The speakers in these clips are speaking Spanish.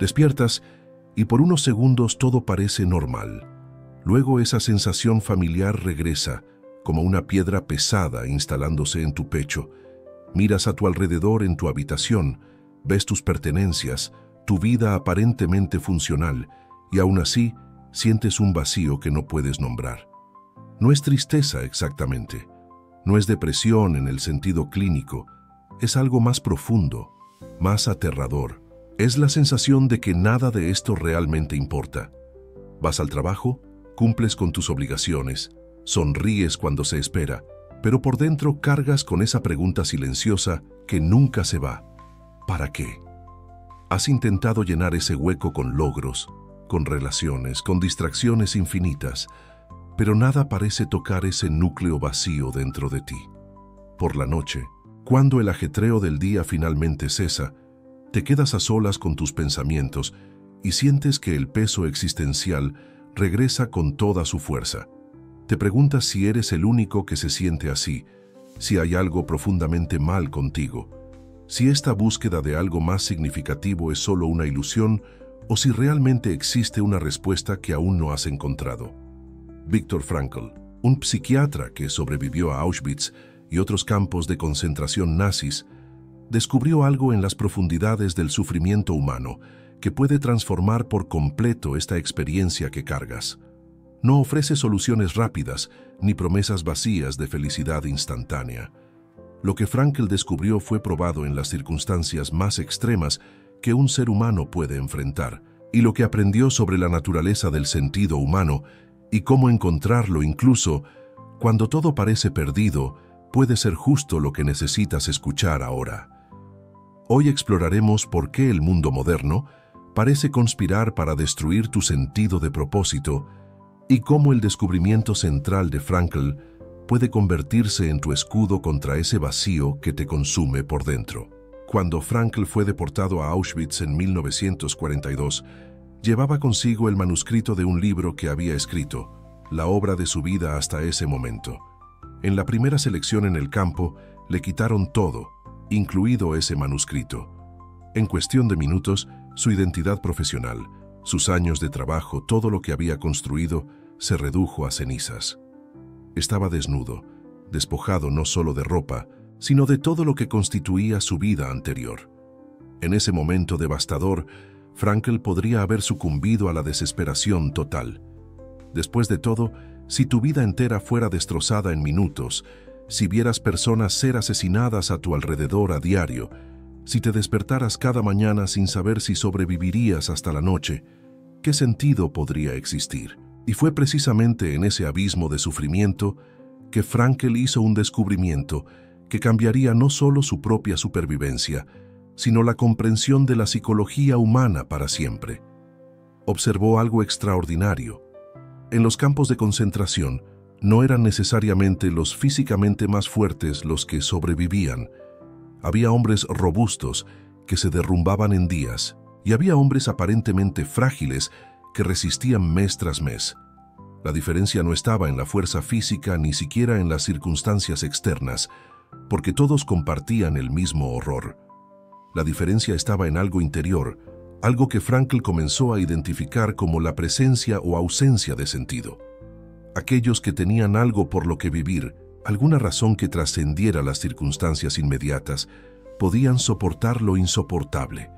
Despiertas y por unos segundos todo parece normal. Luego esa sensación familiar regresa, como una piedra pesada instalándose en tu pecho. Miras a tu alrededor en tu habitación, ves tus pertenencias, tu vida aparentemente funcional, y aún así sientes un vacío que no puedes nombrar. No es tristeza exactamente, no es depresión en el sentido clínico, es algo más profundo, más aterrador. Es la sensación de que nada de esto realmente importa. Vas al trabajo, cumples con tus obligaciones, sonríes cuando se espera, pero por dentro cargas con esa pregunta silenciosa que nunca se va. ¿Para qué? Has intentado llenar ese hueco con logros, con relaciones, con distracciones infinitas, pero nada parece tocar ese núcleo vacío dentro de ti. Por la noche, cuando el ajetreo del día finalmente cesa, te quedas a solas con tus pensamientos y sientes que el peso existencial regresa con toda su fuerza. Te preguntas si eres el único que se siente así, si hay algo profundamente mal contigo, si esta búsqueda de algo más significativo es solo una ilusión o si realmente existe una respuesta que aún no has encontrado. Viktor Frankl, un psiquiatra que sobrevivió a Auschwitz y otros campos de concentración nazis, descubrió algo en las profundidades del sufrimiento humano que puede transformar por completo esta experiencia que cargas. No ofrece soluciones rápidas ni promesas vacías de felicidad instantánea. Lo que Frankl descubrió fue probado en las circunstancias más extremas que un ser humano puede enfrentar, y lo que aprendió sobre la naturaleza del sentido humano y cómo encontrarlo incluso cuando todo parece perdido, puede ser justo lo que necesitas escuchar ahora. Hoy exploraremos por qué el mundo moderno parece conspirar para destruir tu sentido de propósito y cómo el descubrimiento central de Frankl puede convertirse en tu escudo contra ese vacío que te consume por dentro. Cuando Frankl fue deportado a Auschwitz en 1942, llevaba consigo el manuscrito de un libro que había escrito, la obra de su vida hasta ese momento. En la primera selección en el campo, le quitaron todo, incluido ese manuscrito. En cuestión de minutos, su identidad profesional, sus años de trabajo, todo lo que había construido, se redujo a cenizas. Estaba desnudo, despojado no solo de ropa, sino de todo lo que constituía su vida anterior. En ese momento devastador, Frankl podría haber sucumbido a la desesperación total. Después de todo, si tu vida entera fuera destrozada en minutos, si vieras personas ser asesinadas a tu alrededor a diario, si te despertaras cada mañana sin saber si sobrevivirías hasta la noche, ¿qué sentido podría existir? Y fue precisamente en ese abismo de sufrimiento que Frankl hizo un descubrimiento que cambiaría no solo su propia supervivencia, sino la comprensión de la psicología humana para siempre. Observó algo extraordinario. En los campos de concentración, no eran necesariamente los físicamente más fuertes los que sobrevivían. Había hombres robustos que se derrumbaban en días, y había hombres aparentemente frágiles que resistían mes tras mes. La diferencia no estaba en la fuerza física ni siquiera en las circunstancias externas, porque todos compartían el mismo horror. La diferencia estaba en algo interior, algo que Frankl comenzó a identificar como la presencia o ausencia de sentido. Aquellos que tenían algo por lo que vivir, alguna razón que trascendiera las circunstancias inmediatas, podían soportar lo insoportable.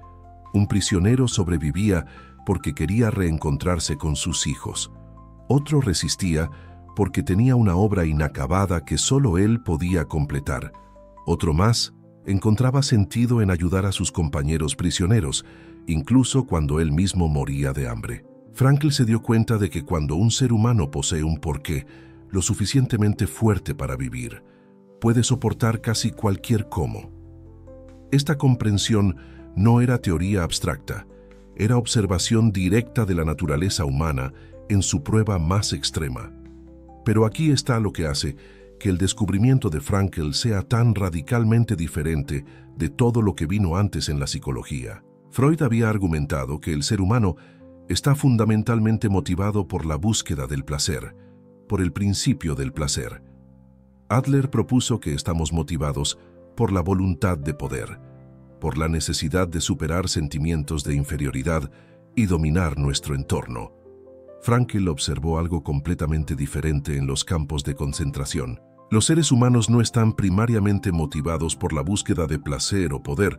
Un prisionero sobrevivía porque quería reencontrarse con sus hijos. Otro resistía porque tenía una obra inacabada que solo él podía completar. Otro más encontraba sentido en ayudar a sus compañeros prisioneros, incluso cuando él mismo moría de hambre. Frankl se dio cuenta de que cuando un ser humano posee un porqué lo suficientemente fuerte para vivir, puede soportar casi cualquier cómo. Esta comprensión no era teoría abstracta, era observación directa de la naturaleza humana en su prueba más extrema. Pero aquí está lo que hace que el descubrimiento de Frankl sea tan radicalmente diferente de todo lo que vino antes en la psicología. Freud había argumentado que el ser humano está fundamentalmente motivado por la búsqueda del placer, por el principio del placer. Adler propuso que estamos motivados por la voluntad de poder, por la necesidad de superar sentimientos de inferioridad y dominar nuestro entorno. Frankl observó algo completamente diferente en los campos de concentración. Los seres humanos no están primariamente motivados por la búsqueda de placer o poder,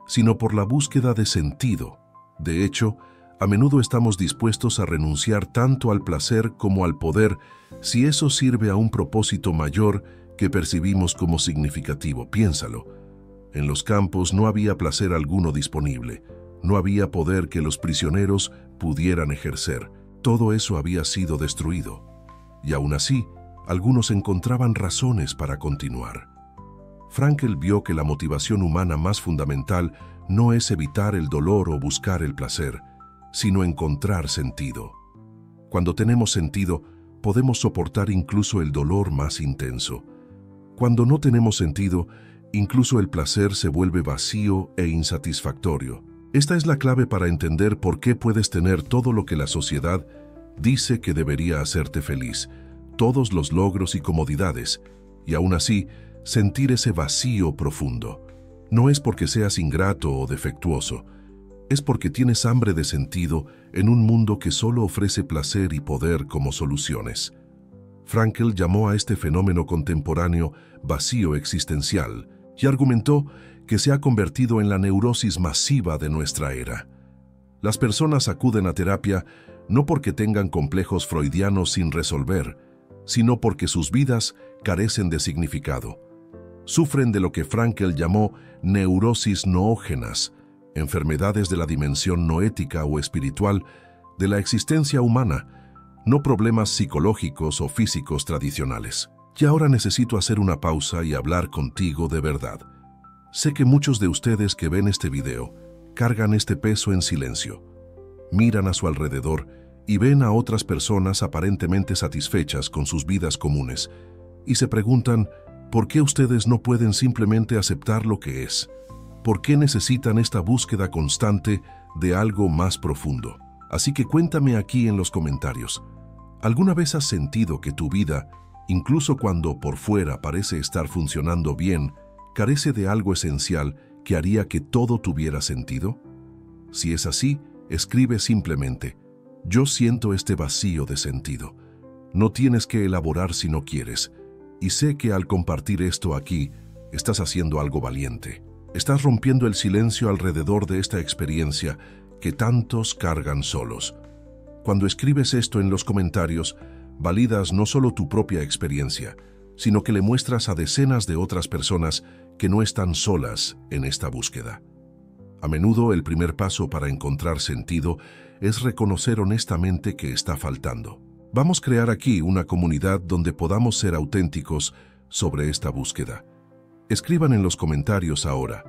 sino por la búsqueda de sentido. De hecho, a menudo estamos dispuestos a renunciar tanto al placer como al poder si eso sirve a un propósito mayor que percibimos como significativo. Piénsalo. En los campos no había placer alguno disponible, no había poder que los prisioneros pudieran ejercer. Todo eso había sido destruido. Y aún así, algunos encontraban razones para continuar. Frankl vio que la motivación humana más fundamental no es evitar el dolor o buscar el placer, sino encontrar sentido. Cuando tenemos sentido, podemos soportar incluso el dolor más intenso. Cuando no tenemos sentido, incluso el placer se vuelve vacío e insatisfactorio. Esta es la clave para entender por qué puedes tener todo lo que la sociedad dice que debería hacerte feliz, todos los logros y comodidades, y aún así sentir ese vacío profundo. No es porque seas ingrato o defectuoso, es porque tienes hambre de sentido en un mundo que solo ofrece placer y poder como soluciones. Frankl llamó a este fenómeno contemporáneo vacío existencial y argumentó que se ha convertido en la neurosis masiva de nuestra era. Las personas acuden a terapia no porque tengan complejos freudianos sin resolver, sino porque sus vidas carecen de significado. Sufren de lo que Frankl llamó neurosis noógenas, enfermedades de la dimensión no ética o espiritual de la existencia humana, no problemas psicológicos o físicos tradicionales. Y ahora necesito hacer una pausa y hablar contigo de verdad. Sé que muchos de ustedes que ven este video cargan este peso en silencio. Miran a su alrededor y ven a otras personas aparentemente satisfechas con sus vidas comunes y se preguntan ¿por qué ustedes no pueden simplemente aceptar lo que es? ¿Por qué necesitan esta búsqueda constante de algo más profundo? Así que cuéntame aquí en los comentarios. ¿Alguna vez has sentido que tu vida, incluso cuando por fuera parece estar funcionando bien, carece de algo esencial que haría que todo tuviera sentido? Si es así, escribe simplemente, yo siento este vacío de sentido. No tienes que elaborar si no quieres. Y sé que al compartir esto aquí, estás haciendo algo valiente. Estás rompiendo el silencio alrededor de esta experiencia que tantos cargan solos. Cuando escribes esto en los comentarios, validas no solo tu propia experiencia, sino que le muestras a decenas de otras personas que no están solas en esta búsqueda. A menudo el primer paso para encontrar sentido es reconocer honestamente que está faltando. Vamos a crear aquí una comunidad donde podamos ser auténticos sobre esta búsqueda. Escriban en los comentarios ahora,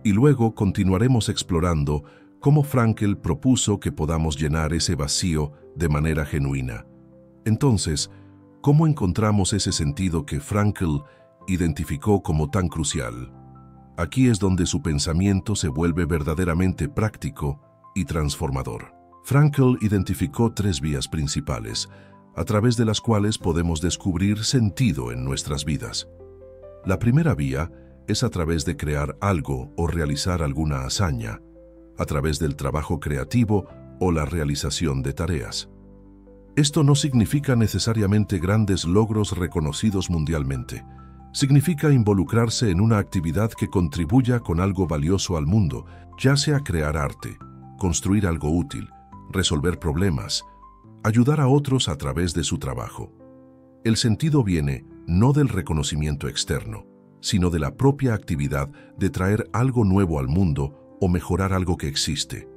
y luego continuaremos explorando cómo Frankl propuso que podamos llenar ese vacío de manera genuina. Entonces, ¿cómo encontramos ese sentido que Frankl identificó como tan crucial? Aquí es donde su pensamiento se vuelve verdaderamente práctico y transformador. Frankl identificó 3 vías principales, a través de las cuales podemos descubrir sentido en nuestras vidas. La primera vía es a través de crear algo o realizar alguna hazaña, a través del trabajo creativo o la realización de tareas. Esto no significa necesariamente grandes logros reconocidos mundialmente. Significa involucrarse en una actividad que contribuya con algo valioso al mundo, ya sea crear arte, construir algo útil, resolver problemas, ayudar a otros a través de su trabajo. El sentido viene no del reconocimiento externo, sino de la propia actividad de traer algo nuevo al mundo o mejorar algo que existe.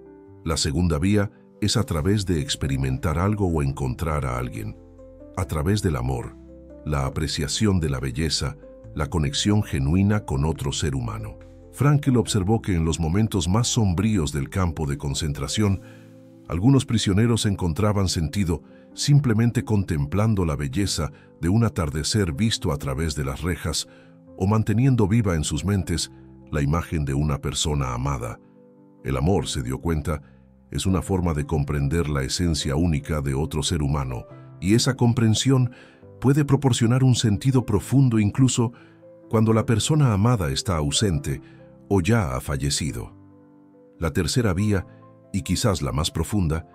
La segunda vía es a través de experimentar algo o encontrar a alguien, a través del amor, la apreciación de la belleza, la conexión genuina con otro ser humano. Frankl observó que en los momentos más sombríos del campo de concentración, algunos prisioneros encontraban sentido simplemente contemplando la belleza de un atardecer visto a través de las rejas o manteniendo viva en sus mentes la imagen de una persona amada. El amor, se dio cuenta, es una forma de comprender la esencia única de otro ser humano, y esa comprensión puede proporcionar un sentido profundo incluso cuando la persona amada está ausente o ya ha fallecido. La tercera vía, y quizás la más profunda,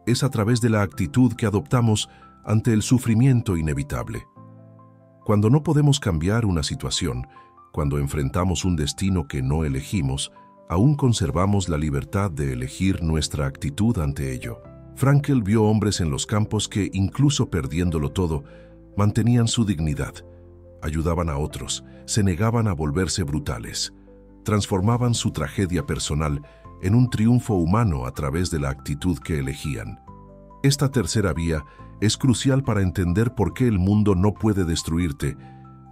es a través de la actitud que adoptamos ante el sufrimiento inevitable. Cuando no podemos cambiar una situación, cuando enfrentamos un destino que no elegimos, aún conservamos la libertad de elegir nuestra actitud ante ello. Frankl vio hombres en los campos que, incluso perdiéndolo todo, mantenían su dignidad, ayudaban a otros, se negaban a volverse brutales, transformaban su tragedia personal en un triunfo humano a través de la actitud que elegían. Esta tercera vía es crucial para entender por qué el mundo no puede destruirte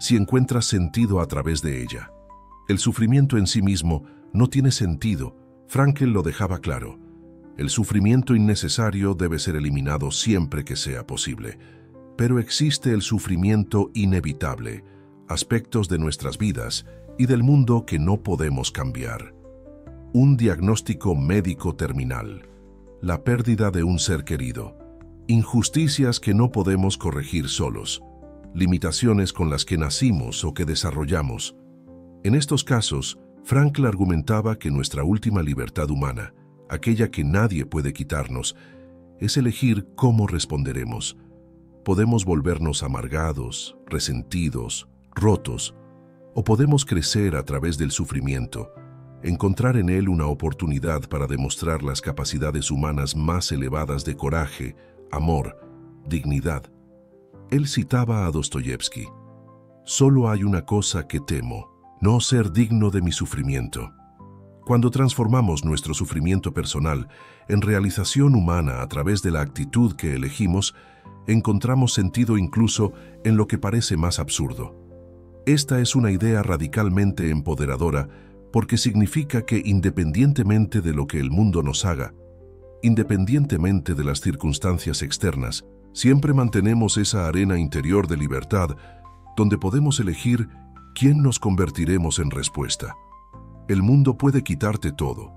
si encuentras sentido a través de ella. El sufrimiento en sí mismo no tiene sentido, Frankl lo dejaba claro. El sufrimiento innecesario debe ser eliminado siempre que sea posible. Pero existe el sufrimiento inevitable, aspectos de nuestras vidas y del mundo que no podemos cambiar. Un diagnóstico médico terminal, la pérdida de un ser querido, injusticias que no podemos corregir solos, limitaciones con las que nacimos o que desarrollamos. En estos casos, Frankl argumentaba que nuestra última libertad humana, aquella que nadie puede quitarnos, es elegir cómo responderemos. Podemos volvernos amargados, resentidos, rotos, o podemos crecer a través del sufrimiento, encontrar en él una oportunidad para demostrar las capacidades humanas más elevadas de coraje, amor, dignidad. Él citaba a Dostoyevsky: «Solo hay una cosa que temo, no ser digno de mi sufrimiento». Cuando transformamos nuestro sufrimiento personal en realización humana a través de la actitud que elegimos, encontramos sentido incluso en lo que parece más absurdo. Esta es una idea radicalmente empoderadora porque significa que independientemente de lo que el mundo nos haga, independientemente de las circunstancias externas, siempre mantenemos esa arena interior de libertad donde podemos elegir quién nos convertiremos en respuesta. El mundo puede quitarte todo,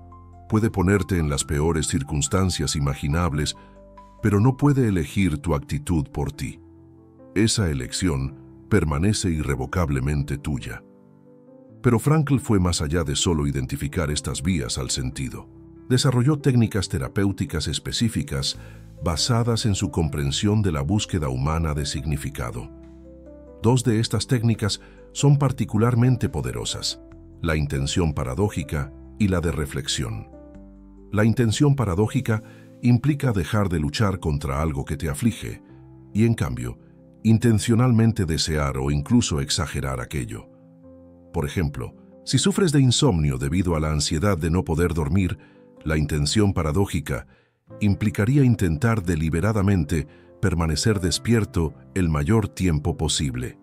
puede ponerte en las peores circunstancias imaginables, pero no puede elegir tu actitud por ti. Esa elección permanece irrevocablemente tuya. Pero Frankl fue más allá de solo identificar estas vías al sentido. Desarrolló técnicas terapéuticas específicas basadas en su comprensión de la búsqueda humana de significado. Dos de estas técnicas son particularmente poderosas: la intención paradójica y la de reflexión. La intención paradójica implica dejar de luchar contra algo que te aflige y, en cambio, intencionalmente desear o incluso exagerar aquello. Por ejemplo, si sufres de insomnio debido a la ansiedad de no poder dormir, la intención paradójica implicaría intentar deliberadamente permanecer despierto el mayor tiempo posible.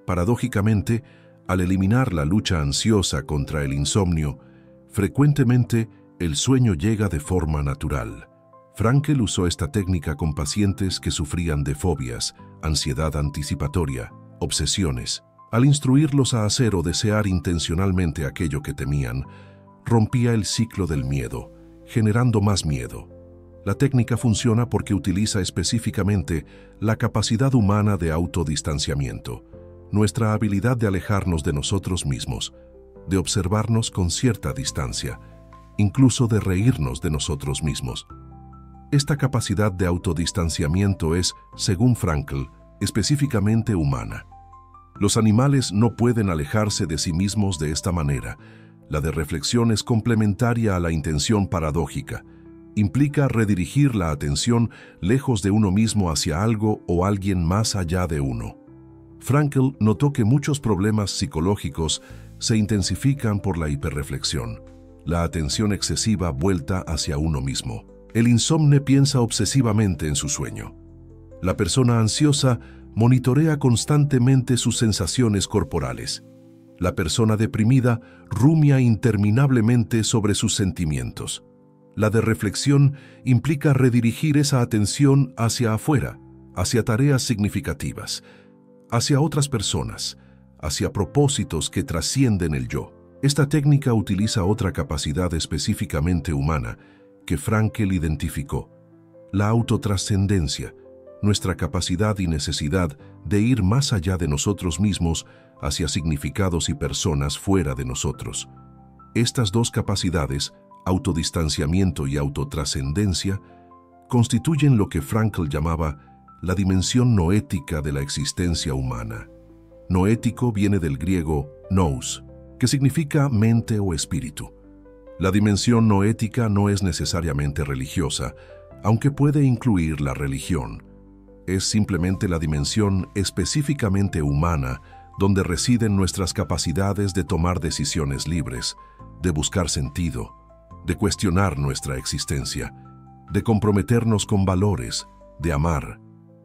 Paradójicamente, al eliminar la lucha ansiosa contra el insomnio, frecuentemente el sueño llega de forma natural. Frankl usó esta técnica con pacientes que sufrían de fobias, ansiedad anticipatoria, obsesiones. Al instruirlos a hacer o desear intencionalmente aquello que temían, rompía el ciclo del miedo, generando más miedo. La técnica funciona porque utiliza específicamente la capacidad humana de autodistanciamiento, nuestra habilidad de alejarnos de nosotros mismos, de observarnos con cierta distancia, incluso de reírnos de nosotros mismos. Esta capacidad de autodistanciamiento es, según Frankl, específicamente humana. Los animales no pueden alejarse de sí mismos de esta manera. La de reflexión es complementaria a la intención paradójica. Implica redirigir la atención lejos de uno mismo hacia algo o alguien más allá de uno. Frankl notó que muchos problemas psicológicos se intensifican por la hiperreflexión, la atención excesiva vuelta hacia uno mismo. El insomne piensa obsesivamente en su sueño. La persona ansiosa monitorea constantemente sus sensaciones corporales. La persona deprimida rumia interminablemente sobre sus sentimientos. La de reflexión implica redirigir esa atención hacia afuera, hacia tareas significativas, hacia otras personas, hacia propósitos que trascienden el yo. Esta técnica utiliza otra capacidad específicamente humana que Frankl identificó: la autotrascendencia, nuestra capacidad y necesidad de ir más allá de nosotros mismos hacia significados y personas fuera de nosotros. Estas dos capacidades, autodistanciamiento y autotrascendencia, constituyen lo que Frankl llamaba la dimensión noética de la existencia humana. Noético viene del griego nous, que significa mente o espíritu. La dimensión noética no es necesariamente religiosa, aunque puede incluir la religión. Es simplemente la dimensión específicamente humana donde residen nuestras capacidades de tomar decisiones libres, de buscar sentido, de cuestionar nuestra existencia, de comprometernos con valores, de amar,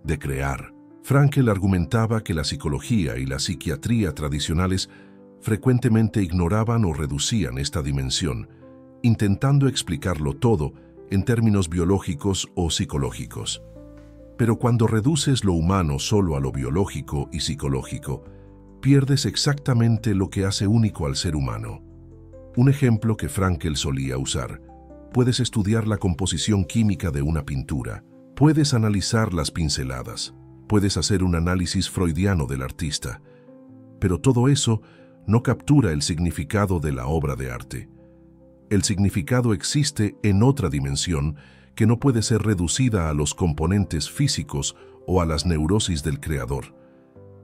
de crear. Frankl argumentaba que la psicología y la psiquiatría tradicionales frecuentemente ignoraban o reducían esta dimensión, intentando explicarlo todo en términos biológicos o psicológicos. Pero cuando reduces lo humano solo a lo biológico y psicológico, pierdes exactamente lo que hace único al ser humano. Un ejemplo que Frankl solía usar: puedes estudiar la composición química de una pintura, puedes analizar las pinceladas, puedes hacer un análisis freudiano del artista, pero todo eso no captura el significado de la obra de arte. El significado existe en otra dimensión que no puede ser reducida a los componentes físicos o a las neurosis del creador.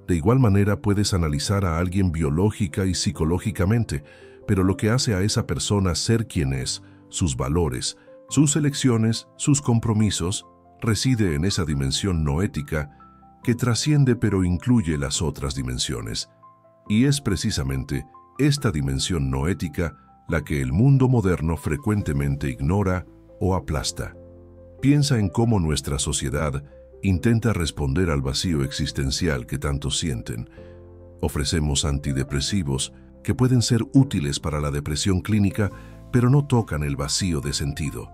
De igual manera puedes analizar a alguien biológica y psicológicamente, pero lo que hace a esa persona ser quien es, sus valores, sus elecciones, sus compromisos, reside en esa dimensión noética que trasciende pero incluye las otras dimensiones. Y es precisamente esta dimensión noética la que el mundo moderno frecuentemente ignora o aplasta. Piensa en cómo nuestra sociedad intenta responder al vacío existencial que tantos sienten. Ofrecemos antidepresivos que pueden ser útiles para la depresión clínica, pero no tocan el vacío de sentido.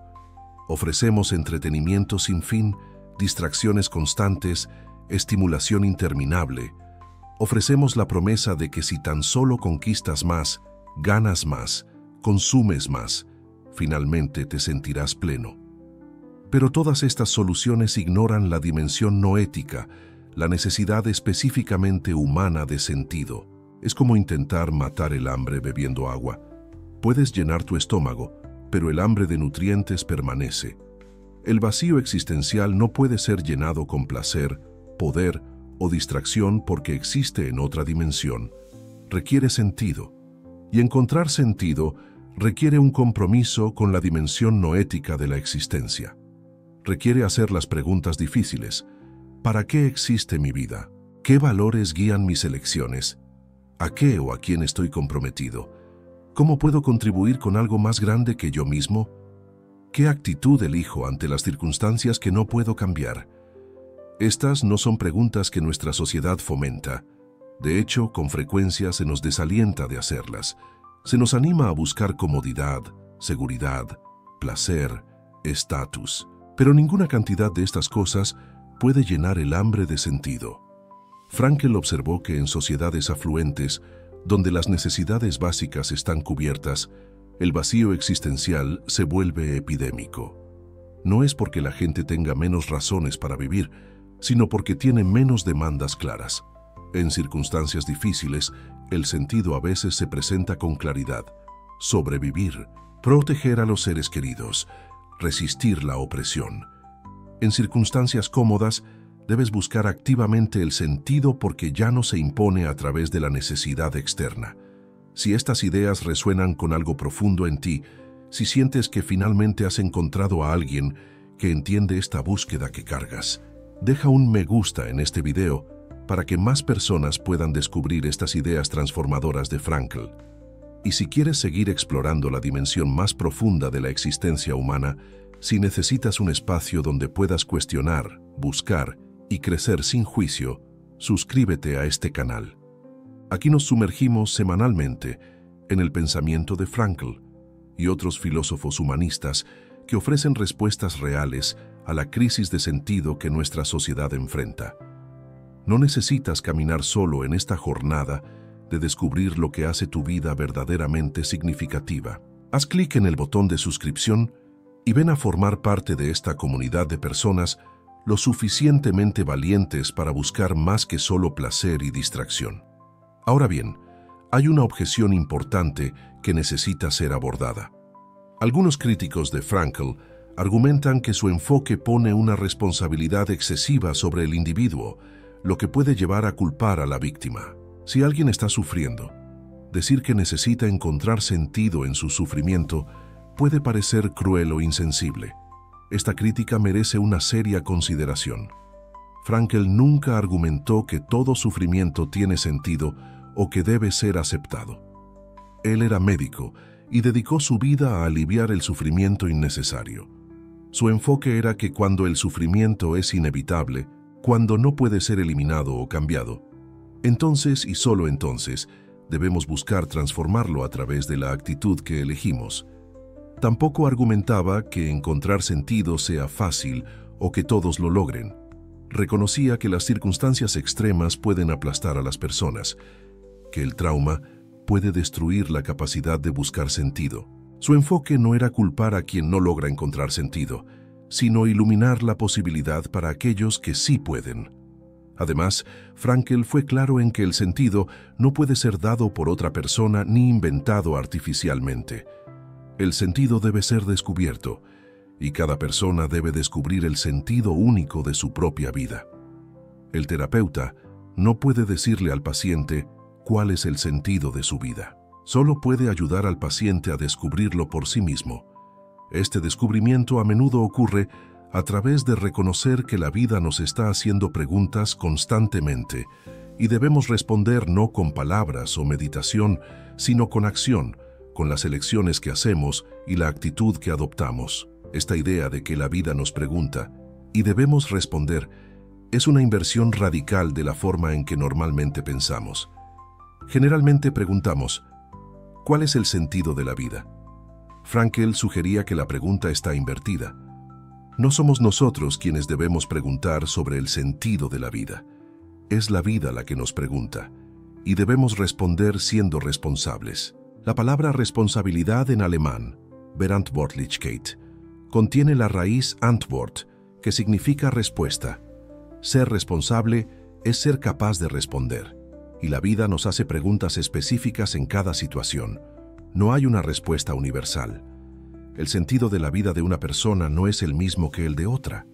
Ofrecemos entretenimiento sin fin, distracciones constantes, estimulación interminable. Ofrecemos la promesa de que si tan solo conquistas más, ganas más, consumes más, finalmente te sentirás pleno. Pero todas estas soluciones ignoran la dimensión noética, la necesidad específicamente humana de sentido. Es como intentar matar el hambre bebiendo agua. Puedes llenar tu estómago, pero el hambre de nutrientes permanece. El vacío existencial no puede ser llenado con placer, poder o distracción porque existe en otra dimensión. Requiere sentido. Y encontrar sentido requiere un compromiso con la dimensión noética de la existencia. Requiere hacer las preguntas difíciles. ¿Para qué existe mi vida? ¿Qué valores guían mis elecciones? ¿A qué o a quién estoy comprometido? ¿Cómo puedo contribuir con algo más grande que yo mismo? ¿Qué actitud elijo ante las circunstancias que no puedo cambiar? Estas no son preguntas que nuestra sociedad fomenta. De hecho, con frecuencia se nos desalienta de hacerlas. Se nos anima a buscar comodidad, seguridad, placer, estatus. Pero ninguna cantidad de estas cosas puede llenar el hambre de sentido. Frankl observó que en sociedades afluentes, donde las necesidades básicas están cubiertas, el vacío existencial se vuelve epidémico. No es porque la gente tenga menos razones para vivir, sino porque tiene menos demandas claras. En circunstancias difíciles, el sentido a veces se presenta con claridad: sobrevivir, proteger a los seres queridos, resistir la opresión. En circunstancias cómodas, debes buscar activamente el sentido porque ya no se impone a través de la necesidad externa. Si estas ideas resuenan con algo profundo en ti, si sientes que finalmente has encontrado a alguien que entiende esta búsqueda que cargas, deja un me gusta en este video para que más personas puedan descubrir estas ideas transformadoras de Frankl. Y si quieres seguir explorando la dimensión más profunda de la existencia humana, si necesitas un espacio donde puedas cuestionar, buscar y crecer sin juicio, suscríbete a este canal. Aquí nos sumergimos semanalmente en el pensamiento de Frankl y otros filósofos humanistas que ofrecen respuestas reales a la crisis de sentido que nuestra sociedad enfrenta. No necesitas caminar solo en esta jornada de descubrir lo que hace tu vida verdaderamente significativa. Haz clic en el botón de suscripción y ven a formar parte de esta comunidad de personas lo suficientemente valientes para buscar más que solo placer y distracción. Ahora bien, hay una objeción importante que necesita ser abordada. Algunos críticos de Frankl argumentan que su enfoque pone una responsabilidad excesiva sobre el individuo, lo que puede llevar a culpar a la víctima. Si alguien está sufriendo, decir que necesita encontrar sentido en su sufrimiento puede parecer cruel o insensible. Esta crítica merece una seria consideración. Frankl nunca argumentó que todo sufrimiento tiene sentido o que debe ser aceptado. Él era médico y dedicó su vida a aliviar el sufrimiento innecesario. Su enfoque era que cuando el sufrimiento es inevitable, cuando no puede ser eliminado o cambiado, entonces y solo entonces debemos buscar transformarlo a través de la actitud que elegimos. Tampoco argumentaba que encontrar sentido sea fácil o que todos lo logren. Reconocía que las circunstancias extremas pueden aplastar a las personas, que el trauma puede destruir la capacidad de buscar sentido. Su enfoque no era culpar a quien no logra encontrar sentido, sino iluminar la posibilidad para aquellos que sí pueden. Además, Frankl fue claro en que el sentido no puede ser dado por otra persona ni inventado artificialmente. El sentido debe ser descubierto, y cada persona debe descubrir el sentido único de su propia vida. El terapeuta no puede decirle al paciente cuál es el sentido de su vida. Solo puede ayudar al paciente a descubrirlo por sí mismo. Este descubrimiento a menudo ocurre a través de reconocer que la vida nos está haciendo preguntas constantemente y debemos responder no con palabras o meditación, sino con acción, con las elecciones que hacemos y la actitud que adoptamos. Esta idea de que la vida nos pregunta y debemos responder es una inversión radical de la forma en que normalmente pensamos. Generalmente preguntamos, ¿cuál es el sentido de la vida? Frankl sugería que la pregunta está invertida. No somos nosotros quienes debemos preguntar sobre el sentido de la vida. Es la vida la que nos pregunta, y debemos responder siendo responsables. La palabra responsabilidad en alemán, Verantwortlichkeit, contiene la raíz Antwort, que significa respuesta. Ser responsable es ser capaz de responder, y la vida nos hace preguntas específicas en cada situación. No hay una respuesta universal. El sentido de la vida de una persona no es el mismo que el de otra.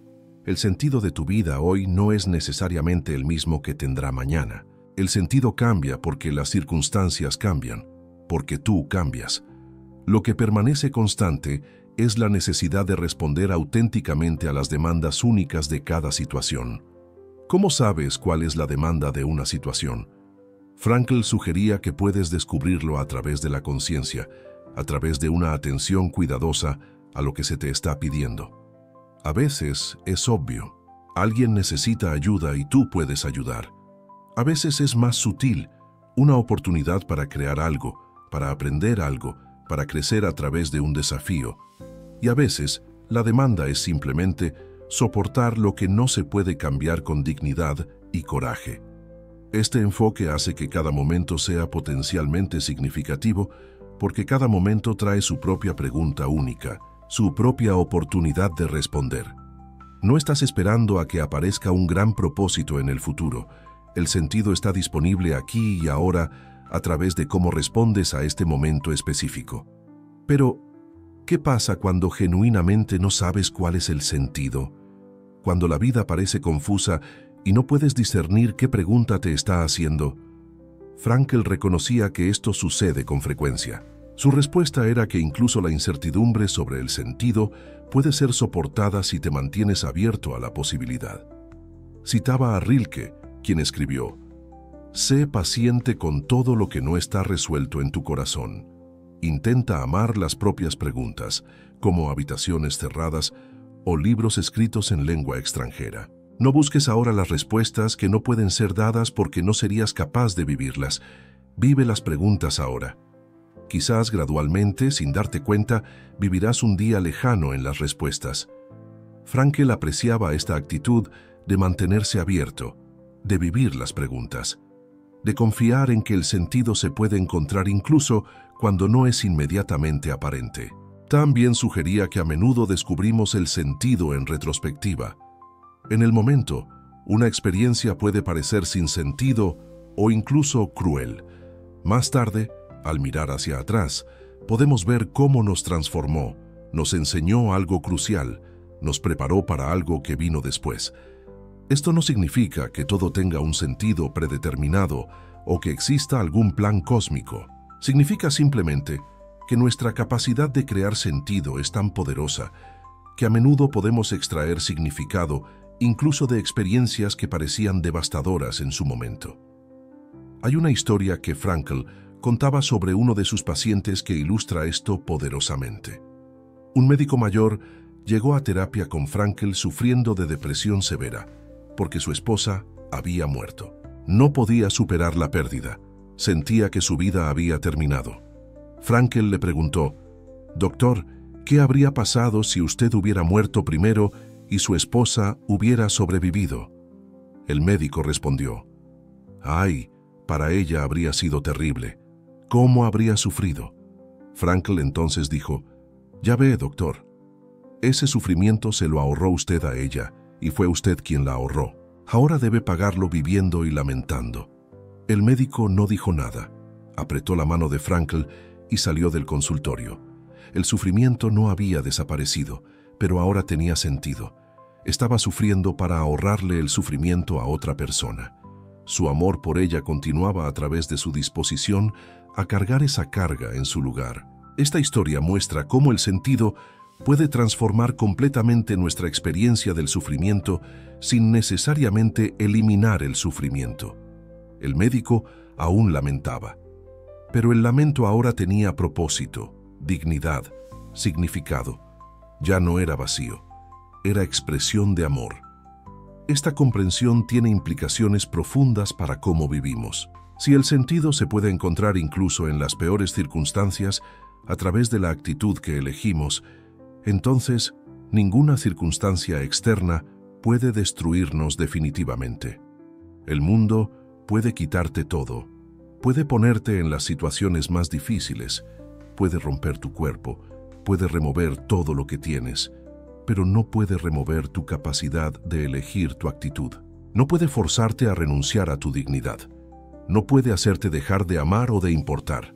El sentido de tu vida hoy no es necesariamente el mismo que tendrá mañana. El sentido cambia porque las circunstancias cambian, porque tú cambias. Lo que permanece constante es la necesidad de responder auténticamente a las demandas únicas de cada situación. ¿Cómo sabes cuál es la demanda de una situación? Frankl sugería que puedes descubrirlo a través de la conciencia, a través de una atención cuidadosa a lo que se te está pidiendo. A veces es obvio. Alguien necesita ayuda y tú puedes ayudar. A veces es más sutil, una oportunidad para crear algo, para aprender algo, para crecer a través de un desafío. Y a veces la demanda es simplemente soportar lo que no se puede cambiar con dignidad y coraje. Este enfoque hace que cada momento sea potencialmente significativo porque cada momento trae su propia pregunta única, su propia oportunidad de responder. No estás esperando a que aparezca un gran propósito en el futuro. El sentido está disponible aquí y ahora a través de cómo respondes a este momento específico. Pero, ¿qué pasa cuando genuinamente no sabes cuál es el sentido? Cuando la vida parece confusa y no puedes discernir qué pregunta te está haciendo. Frankl reconocía que esto sucede con frecuencia. Su respuesta era que incluso la incertidumbre sobre el sentido puede ser soportada si te mantienes abierto a la posibilidad. Citaba a Rilke, quien escribió, «Sé paciente con todo lo que no está resuelto en tu corazón. Intenta amar las propias preguntas, como habitaciones cerradas o libros escritos en lengua extranjera. No busques ahora las respuestas que no pueden ser dadas porque no serías capaz de vivirlas. Vive las preguntas ahora. Quizás gradualmente, sin darte cuenta, vivirás un día lejano en las respuestas». Frankl apreciaba esta actitud de mantenerse abierto, de vivir las preguntas, de confiar en que el sentido se puede encontrar incluso cuando no es inmediatamente aparente. También sugería que a menudo descubrimos el sentido en retrospectiva. En el momento, una experiencia puede parecer sin sentido o incluso cruel. Más tarde, al mirar hacia atrás, podemos ver cómo nos transformó, nos enseñó algo crucial, nos preparó para algo que vino después. Esto no significa que todo tenga un sentido predeterminado o que exista algún plan cósmico. Significa simplemente que nuestra capacidad de crear sentido es tan poderosa que a menudo podemos extraer significado incluso de experiencias que parecían devastadoras en su momento. Hay una historia que Frankl contaba sobre uno de sus pacientes que ilustra esto poderosamente. Un médico mayor llegó a terapia con Frankl sufriendo de depresión severa, porque su esposa había muerto. No podía superar la pérdida. Sentía que su vida había terminado. Frankl le preguntó: «Doctor, ¿qué habría pasado si usted hubiera muerto primero y su esposa hubiera sobrevivido?» El médico respondió: «Ay, para ella habría sido terrible. ¿Cómo habría sufrido?» Frankl entonces dijo: «Ya ve, doctor, ese sufrimiento se lo ahorró usted a ella y fue usted quien la ahorró. Ahora debe pagarlo viviendo y lamentando». El médico no dijo nada. Apretó la mano de Frankl y salió del consultorio. El sufrimiento no había desaparecido, pero ahora tenía sentido. Estaba sufriendo para ahorrarle el sufrimiento a otra persona. Su amor por ella continuaba a través de su disposición a cargar esa carga en su lugar. Esta historia muestra cómo el sentido puede transformar completamente nuestra experiencia del sufrimiento sin necesariamente eliminar el sufrimiento. El médico aún lamentaba, pero el lamento ahora tenía propósito, dignidad, significado. Ya no era vacío, era expresión de amor. Esta comprensión tiene implicaciones profundas para cómo vivimos. Si el sentido se puede encontrar incluso en las peores circunstancias a través de la actitud que elegimos, entonces ninguna circunstancia externa puede destruirnos definitivamente. El mundo puede quitarte todo, puede ponerte en las situaciones más difíciles, puede romper tu cuerpo, puede remover todo lo que tienes, pero no puede remover tu capacidad de elegir tu actitud. No puede forzarte a renunciar a tu dignidad. No puede hacerte dejar de amar o de importar.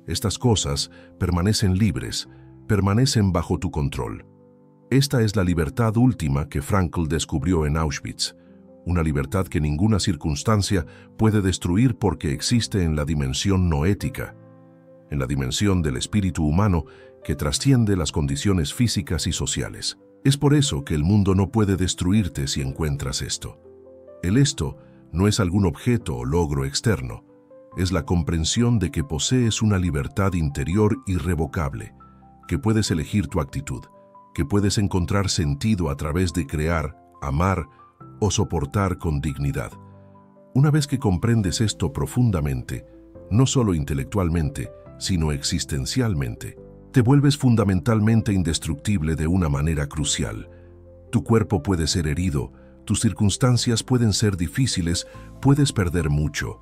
Estas cosas permanecen libres, permanecen bajo tu control. Esta es la libertad última que Frankl descubrió en Auschwitz, una libertad que ninguna circunstancia puede destruir porque existe en la dimensión noética, en la dimensión del espíritu humano que trasciende las condiciones físicas y sociales. Es por eso que el mundo no puede destruirte si encuentras esto. El esto no es algún objeto o logro externo, es la comprensión de que posees una libertad interior irrevocable, que puedes elegir tu actitud, que puedes encontrar sentido a través de crear, amar o soportar con dignidad. Una vez que comprendes esto profundamente, no solo intelectualmente, sino existencialmente, te vuelves fundamentalmente indestructible de una manera crucial. Tu cuerpo puede ser herido, tus circunstancias pueden ser difíciles, puedes perder mucho,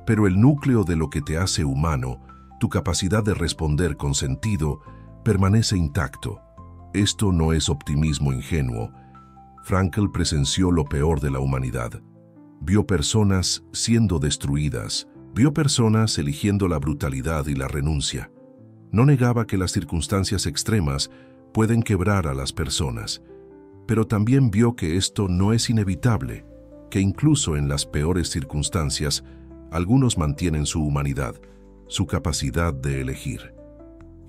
pero el núcleo de lo que te hace humano, tu capacidad de responder con sentido, permanece intacto. Esto no es optimismo ingenuo. Frankl presenció lo peor de la humanidad. Vio personas siendo destruidas, vio personas eligiendo la brutalidad y la renuncia. No negaba que las circunstancias extremas pueden quebrar a las personas, pero también vio que esto no es inevitable, que incluso en las peores circunstancias, algunos mantienen su humanidad, su capacidad de elegir.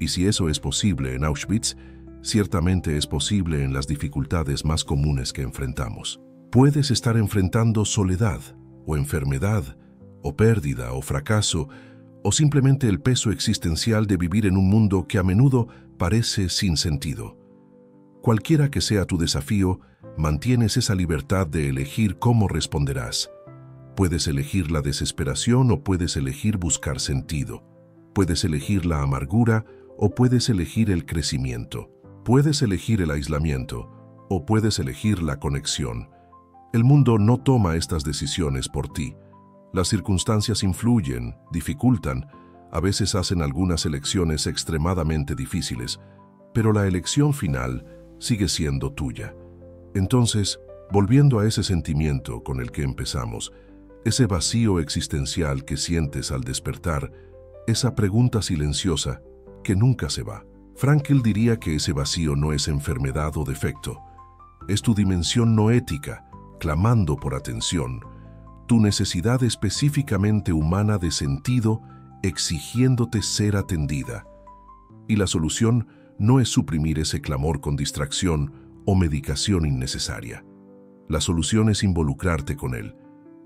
Y si eso es posible en Auschwitz, ciertamente es posible en las dificultades más comunes que enfrentamos. Puedes estar enfrentando soledad, o enfermedad, o pérdida, o fracaso, o simplemente el peso existencial de vivir en un mundo que a menudo parece sin sentido. Cualquiera que sea tu desafío, mantienes esa libertad de elegir cómo responderás. Puedes elegir la desesperación o puedes elegir buscar sentido. Puedes elegir la amargura o puedes elegir el crecimiento. Puedes elegir el aislamiento o puedes elegir la conexión. El mundo no toma estas decisiones por ti. Las circunstancias influyen, dificultan, a veces hacen algunas elecciones extremadamente difíciles, pero la elección final sigue siendo tuya. Entonces, volviendo a ese sentimiento con el que empezamos, ese vacío existencial que sientes al despertar, esa pregunta silenciosa, que nunca se va. Frankl diría que ese vacío no es enfermedad o defecto. Es tu dimensión noética, clamando por atención, tu necesidad específicamente humana de sentido, exigiéndote ser atendida. Y la solución no es suprimir ese clamor con distracción o medicación innecesaria. La solución es involucrarte con él,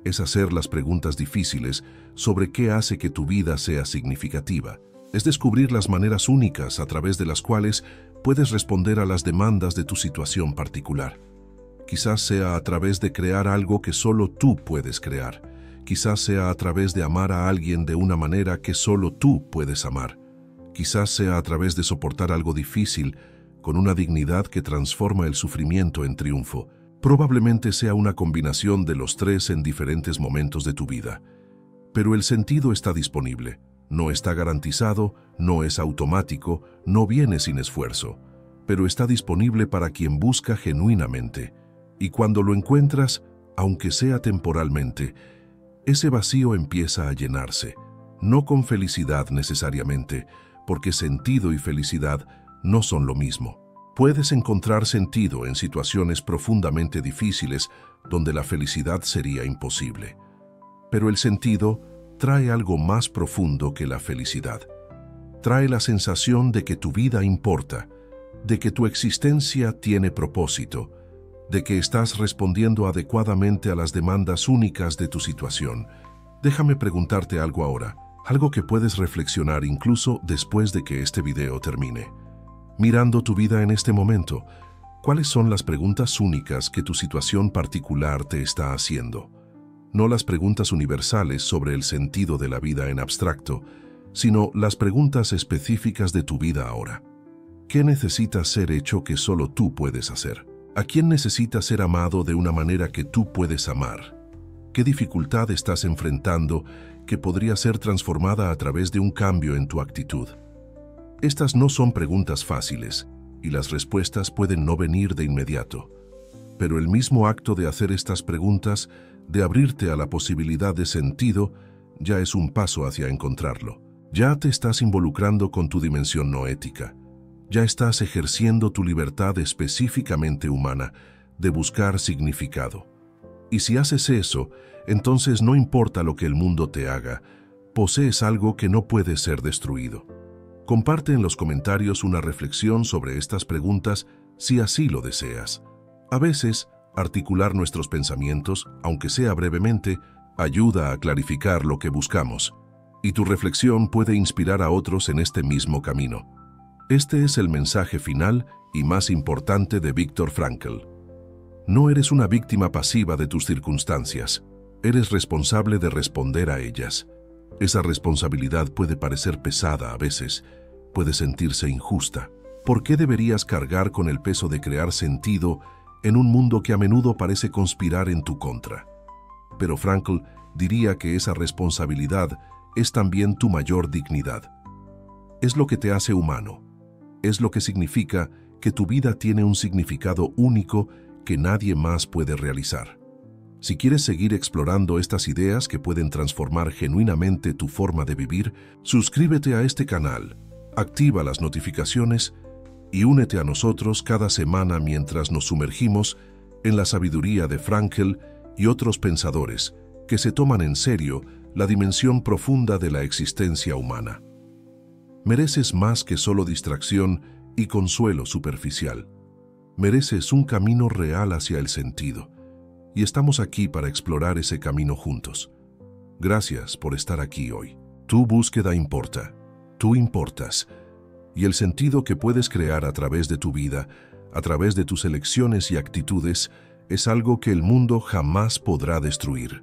es hacer las preguntas difíciles sobre qué hace que tu vida sea significativa, es descubrir las maneras únicas a través de las cuales puedes responder a las demandas de tu situación particular. Quizás sea a través de crear algo que solo tú puedes crear. Quizás sea a través de amar a alguien de una manera que solo tú puedes amar. Quizás sea a través de soportar algo difícil con una dignidad que transforma el sufrimiento en triunfo. Probablemente sea una combinación de los tres en diferentes momentos de tu vida. Pero el sentido está disponible. No está garantizado, no es automático, no viene sin esfuerzo. Pero está disponible para quien busca genuinamente. Y cuando lo encuentras, aunque sea temporalmente, ese vacío empieza a llenarse, no con felicidad necesariamente, porque sentido y felicidad no son lo mismo. Puedes encontrar sentido en situaciones profundamente difíciles donde la felicidad sería imposible. Pero el sentido trae algo más profundo que la felicidad. Trae la sensación de que tu vida importa, de que tu existencia tiene propósito, de que estás respondiendo adecuadamente a las demandas únicas de tu situación. Déjame preguntarte algo ahora, algo que puedes reflexionar incluso después de que este video termine. Mirando tu vida en este momento, ¿cuáles son las preguntas únicas que tu situación particular te está haciendo? No las preguntas universales sobre el sentido de la vida en abstracto, sino las preguntas específicas de tu vida ahora. ¿Qué necesita ser hecho que solo tú puedes hacer? ¿A quién necesita ser amado de una manera que tú puedes amar? ¿Qué dificultad estás enfrentando que podría ser transformada a través de un cambio en tu actitud? Estas no son preguntas fáciles, y las respuestas pueden no venir de inmediato. Pero el mismo acto de hacer estas preguntas, de abrirte a la posibilidad de sentido, ya es un paso hacia encontrarlo. Ya te estás involucrando con tu dimensión noética. Ya estás ejerciendo tu libertad específicamente humana de buscar significado. Y si haces eso, entonces no importa lo que el mundo te haga, posees algo que no puede ser destruido. Comparte en los comentarios una reflexión sobre estas preguntas si así lo deseas. A veces, articular nuestros pensamientos, aunque sea brevemente, ayuda a clarificar lo que buscamos. Y tu reflexión puede inspirar a otros en este mismo camino. Este es el mensaje final y más importante de Viktor Frankl. No eres una víctima pasiva de tus circunstancias. Eres responsable de responder a ellas. Esa responsabilidad puede parecer pesada a veces, puede sentirse injusta. ¿Por qué deberías cargar con el peso de crear sentido en un mundo que a menudo parece conspirar en tu contra? Pero Frankl diría que esa responsabilidad es también tu mayor dignidad. Es lo que te hace humano. Es lo que significa que tu vida tiene un significado único que nadie más puede realizar. Si quieres seguir explorando estas ideas que pueden transformar genuinamente tu forma de vivir, suscríbete a este canal, activa las notificaciones y únete a nosotros cada semana mientras nos sumergimos en la sabiduría de Frankl y otros pensadores que se toman en serio la dimensión profunda de la existencia humana. Mereces más que solo distracción y consuelo superficial. Mereces un camino real hacia el sentido. Y estamos aquí para explorar ese camino juntos. Gracias por estar aquí hoy. Tu búsqueda importa. Tú importas. Y el sentido que puedes crear a través de tu vida, a través de tus elecciones y actitudes, es algo que el mundo jamás podrá destruir.